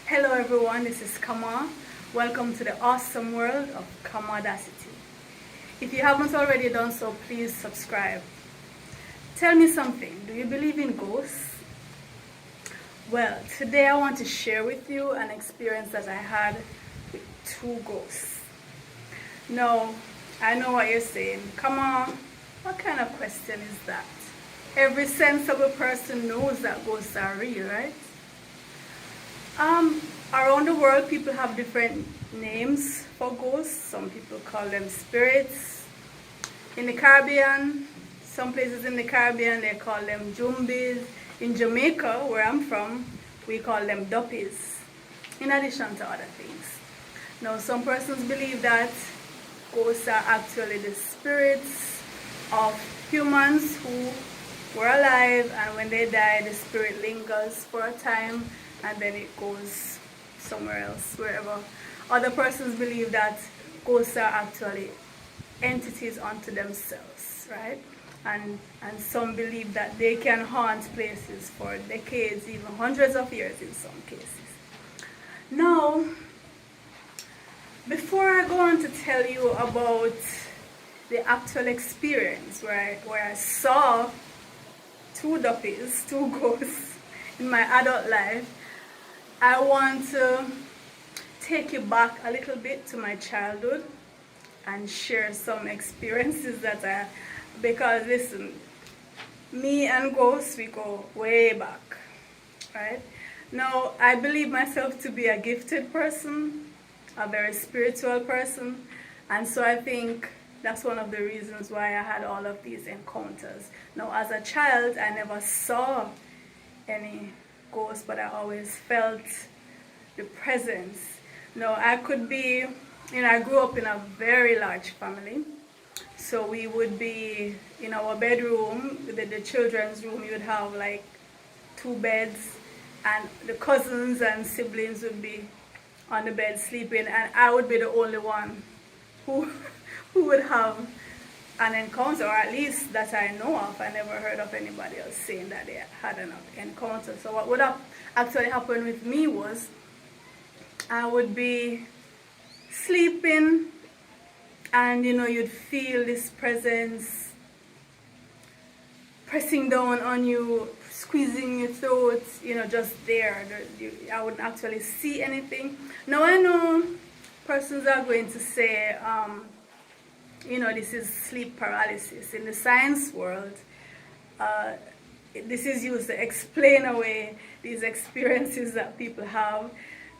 Hello everyone, this is Kama. Welcome to the awesome world of Kamadacity. If you haven't already done so, please subscribe. Tell me something, do you believe in ghosts? Well, today I want to share with you an experience that I had with two ghosts. Now, I know what you're saying. Come on, what kind of question is that? Every sensible person knows that ghosts are real, right? Around the world, people have different names for ghosts. Some people call them spirits. In the Caribbean, some places in the Caribbean, they call them jumbies. In Jamaica, where I'm from, we call them duppies, in addition to other things. Now, some persons believe that ghosts are actually the spirits of humans who were alive, and when they die, the spirit lingers for a time and then it goes somewhere else, wherever. Other persons believe that ghosts are actually entities unto themselves, right? And some believe that they can haunt places for decades, even hundreds of years in some cases. Now, before I go on to tell you about the actual experience where I saw two duppies, two ghosts in my adult life, I want to take you back a little bit to my childhood and share some experiences because listen, me and ghosts, we go way back, right? Now, I believe myself to be a gifted person, a very spiritual person, and so I think that's one of the reasons why I had all of these encounters. Now, as a child, I never saw any ghosts, but I always felt the presence. Now, I could be, I grew up in a very large family. So we would be in our bedroom, the children's room, you would have like two beds, and the cousins and siblings would be on the bed sleeping, and I would be the only one who would have an encounter, or at least that I know of. I never heard of anybody else saying that they had an encounter. So what would have actually happened with me was I would be sleeping, and you'd feel this presence pressing down on you, squeezing your throat, just there. I wouldn't actually see anything. Now, I know persons are going to say, this is sleep paralysis. In the science world, this is used to explain away these experiences that people have.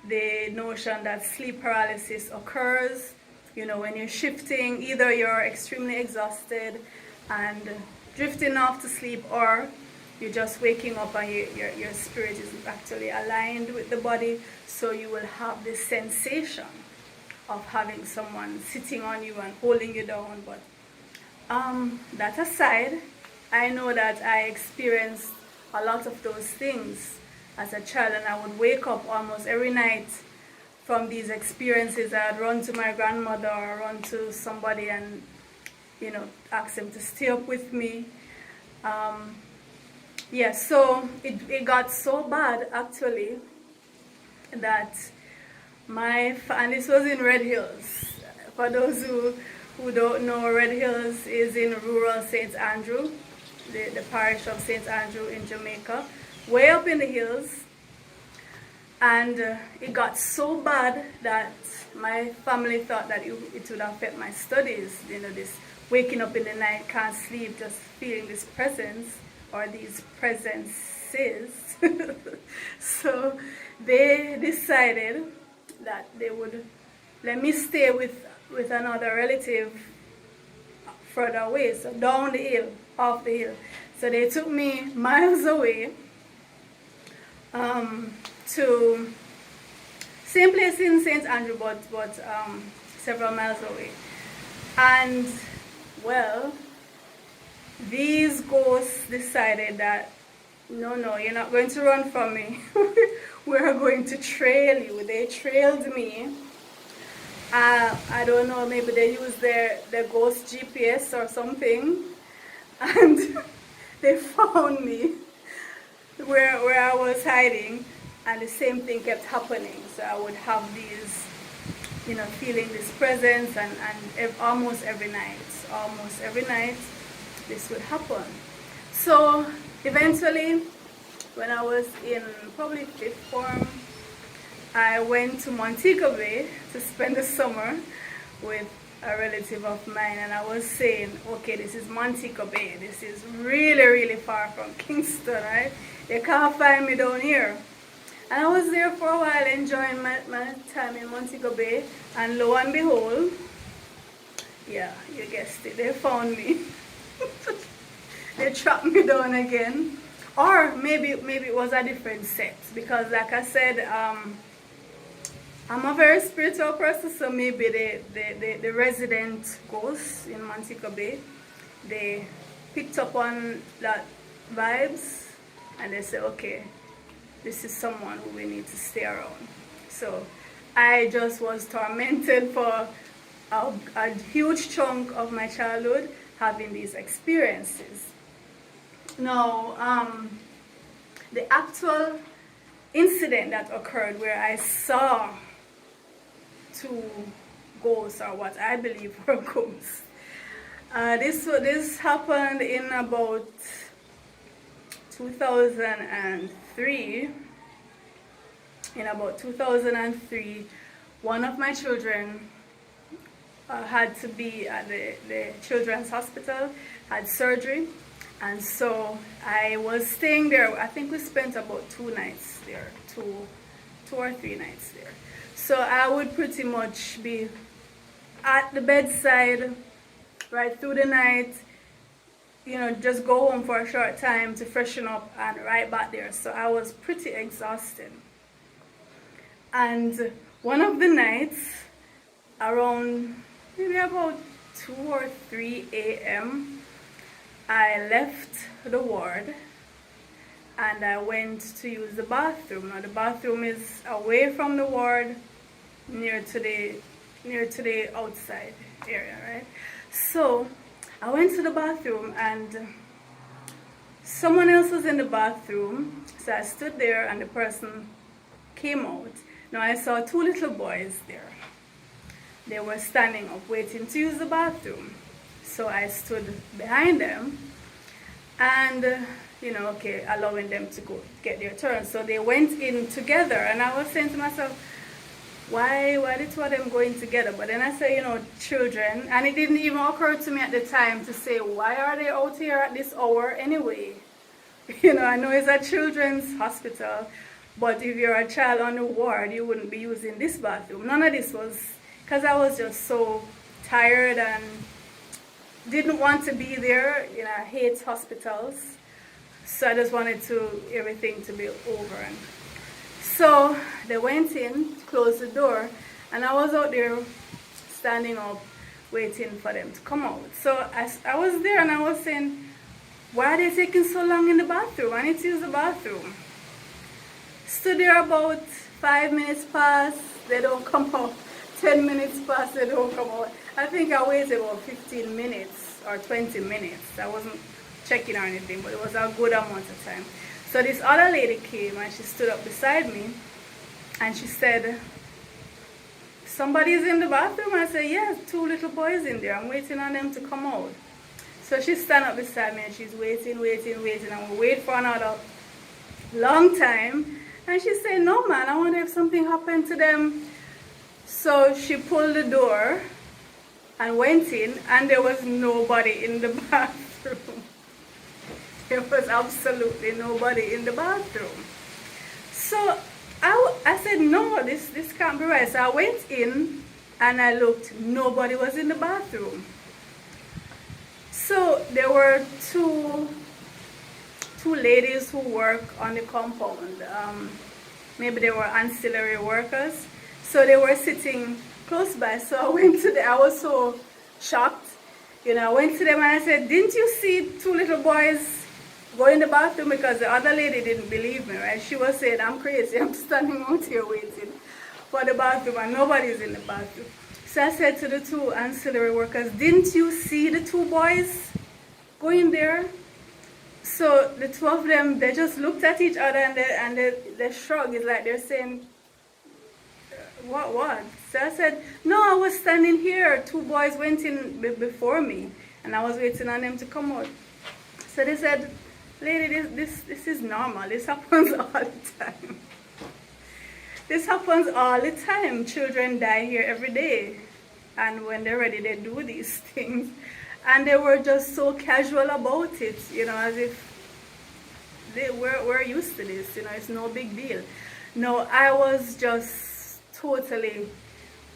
The notion that sleep paralysis occurs, when you're shifting, either you're extremely exhausted and drifting off to sleep, or you're just waking up and your spirit is actually aligned with the body, so you will have this sensation of having someone sitting on you and holding you down. But that aside, I know that I experienced a lot of those things as a child, and I would wake up almost every night from these experiences. I'd run to my grandmother or run to somebody and ask them to stay up with me. So it got so bad actually that and this was in Red Hills. For those who don't know, Red Hills is in rural St. Andrew, the parish of St. Andrew in Jamaica, way up in the hills. And it got so bad that my family thought that it would affect my studies. This waking up in the night, can't sleep, just feeling this presence or these presences. So they decided that they would let me stay with another relative further away, so down the hill, off the hill. So they took me miles away to same place in St. Andrew, but several miles away. And well, these ghosts decided that no, you're not going to run from me. We're going to trail you. They trailed me. I don't know, maybe they used their ghost GPS or something, and they found me where I was hiding, and the same thing kept happening. So I would have these, feeling this presence, and almost every night this would happen. So eventually, when I was in probably 5th form, I went to Montego Bay to spend the summer with a relative of mine, and I was saying, okay, this is Montego Bay, this is really, really far from Kingston, right? You can't find me down here. And I was there for a while enjoying my time in Montego Bay, and lo and behold, yeah, you guessed it, they found me. They tracked me down again. Or maybe it was a different set, because like I said, I'm a very spiritual person, so maybe the resident ghosts in Montego Bay, they picked up on that vibes, and they said, okay, this is someone who we need to stay around. So I just was tormented for a huge chunk of my childhood having these experiences. Now, the actual incident that occurred where I saw two ghosts, or what I believe were ghosts, this happened in about 2003. In about 2003, one of my children had to be at the children's hospital, had surgery, and so I was staying there. I think we spent about 2 nights there, two or 3 nights there. So I would pretty much be at the bedside right through the night, just go home for a short time to freshen up and right back there. So I was pretty exhausted. And one of the nights, around maybe about 2 or 3 a.m., I left the ward and I went to use the bathroom. Now the bathroom is away from the ward, near to the outside area, right? So I went to the bathroom and someone else was in the bathroom. So I stood there and the person came out. Now I saw 2 little boys there. They were standing up waiting to use the bathroom. So I stood behind them and, allowing them to go get their turn. So they went in together, and I was saying to myself, why the 2 of them going together? But then I said, children, and it didn't even occur to me at the time to say, why are they out here at this hour anyway? I know it's a children's hospital, but if you're a child on the ward, you wouldn't be using this bathroom. None of this was, because I was just so tired and didn't want to be there. I hate hospitals, so I just wanted everything to be over. And so they went in, closed the door, and I was out there standing up waiting for them to come out. So I was there and I was saying, why are they taking so long in the bathroom? I need to use the bathroom. Stood there about 5 minutes past, they don't come out. 10 minutes past, they don't come out. I think I waited about 15 minutes or 20 minutes. I wasn't checking or anything, but it was a good amount of time. So this other lady came and she stood up beside me and she said, somebody's in the bathroom? I said, yes, 2 little boys in there. I'm waiting on them to come out. So she stand up beside me and she's waiting, and we wait for another long time. And she said, no man, I wonder if something happened to them. So she pulled the door and went in, and there was nobody in the bathroom. There was absolutely nobody in the bathroom. So I said, no, this can't be right. So I went in and I looked, nobody was in the bathroom. So there were two ladies who work on the compound. Maybe they were ancillary workers. So they were sitting close by. So I went to them. I was so shocked. I went to them and I said, didn't you see 2 little boys go in the bathroom? Because the other lady didn't believe me, right? She was saying, I'm crazy. I'm standing out here waiting for the bathroom and nobody's in the bathroom. So I said to the 2 ancillary workers, didn't you see the 2 boys go in there? So the two of them, they just looked at each other and they shrugged. It's like they're saying, what? So I said, no, I was standing here. Two boys went in before me, and I was waiting on them to come out. So they said, lady, this is normal. This happens all the time. This happens all the time. Children die here every day. And when they're ready, they do these things. And they were just so casual about it, as if we're used to this, it's no big deal. No, I was just totally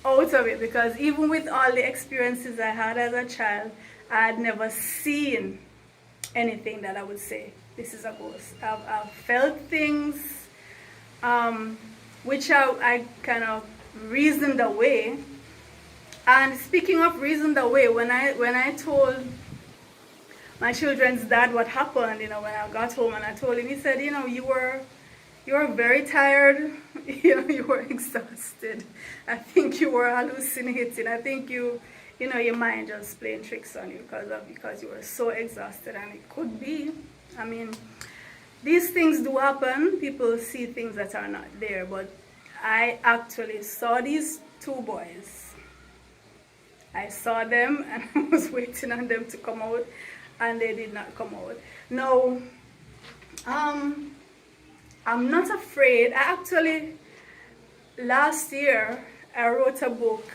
out of it, because even with all the experiences I had as a child, I had never seen anything that I would say, this is a ghost. I've felt things, which I kind of reasoned away. And speaking of reasoned away, when I told my children's dad what happened, when I got home and I told him, he said, you were very tired, you were exhausted. I think you were hallucinating. I think your mind just playing tricks on you because you were so exhausted. And it could be. I mean, these things do happen. People see things that are not there. But I actually saw these two boys. I saw them and I was waiting on them to come out, and they did not come out. No, I'm not afraid. Last year, I wrote a book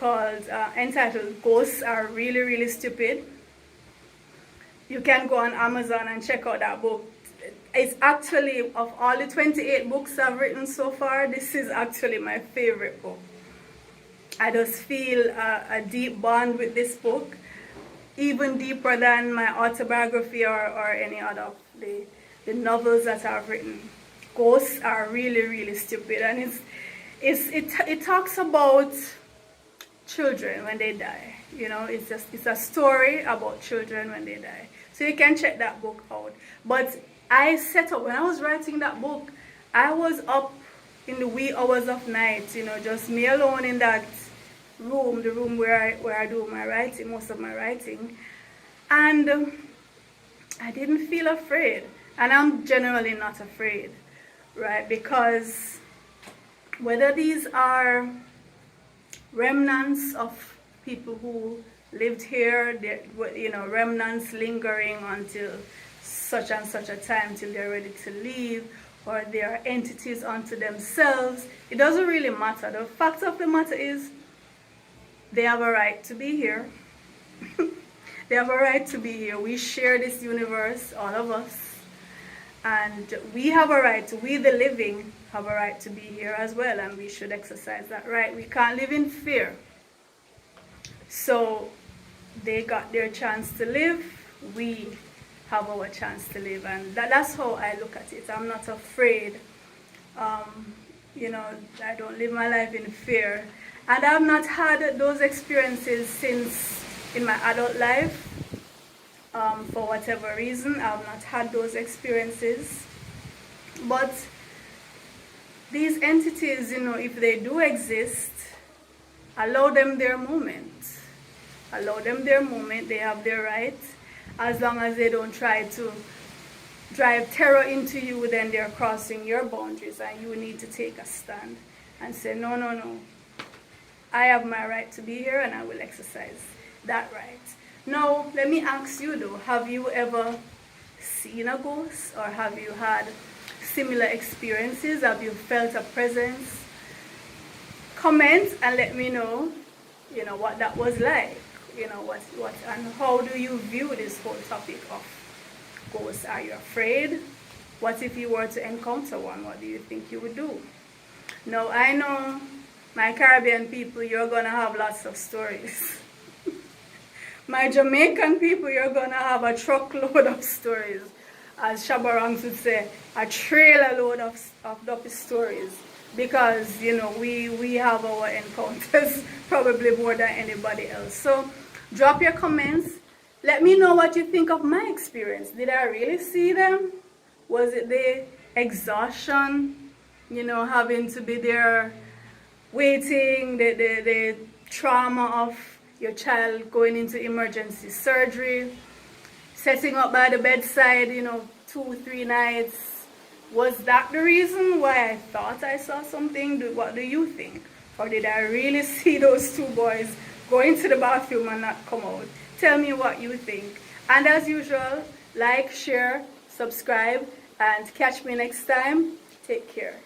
entitled Ghosts Are Really, Really Stupid. You can go on Amazon and check out that book. It's actually, of all the 28 books I've written so far, this is actually my favorite book. I just feel a deep bond with this book, even deeper than my autobiography or any other of the novels that I've written. Ghosts Are Really, Really Stupid, and it talks about children when they die. It's a story about children when they die. So you can check that book out. But I set up, when I was writing that book, I was up in the wee hours of night, just me alone in that room, the room where I do my writing, most of my writing. And I didn't feel afraid. And I'm generally not afraid, right? Because whether these are remnants of people who lived here, remnants lingering until such and such a time till they're ready to leave, or they are entities unto themselves, it doesn't really matter. The fact of the matter is, they have a right to be here. They have a right to be here. We share this universe, all of us. And we have a right, we the living have a right to be here as well, and we should exercise that right. We can't live in fear. So they got their chance to live, we have our chance to live, and that's how I look at it. I'm not afraid. I don't live my life in fear. And I've not had those experiences since in my adult life. For whatever reason, I've not had those experiences. But these entities, if they do exist, allow them their moment. Allow them their moment. They have their right. As long as they don't try to drive terror into you, then they're crossing your boundaries, and you need to take a stand and say, no. I have my right to be here, and I will exercise that right. Now, let me ask you though, have you ever seen a ghost, or have you had similar experiences? Have you felt a presence? Comment and let me know, what that was like. What and how do you view this whole topic of ghosts? Are you afraid? What if you were to encounter one? What do you think you would do? Now, I know my Caribbean people, you're going to have lots of stories. My Jamaican people, you're going to have a truckload of stories. As Shabarangs would say, a trailer load of dopey stories. Because, we have our encounters probably more than anybody else. So, drop your comments. Let me know what you think of my experience. Did I really see them? Was it the exhaustion, having to be there waiting, the trauma of your child going into emergency surgery, setting up by the bedside, 2-3 nights. Was that the reason why I thought I saw something? What do you think? Or did I really see those two boys go into the bathroom and not come out? Tell me what you think. And as usual, like, share, subscribe, and catch me next time. Take care.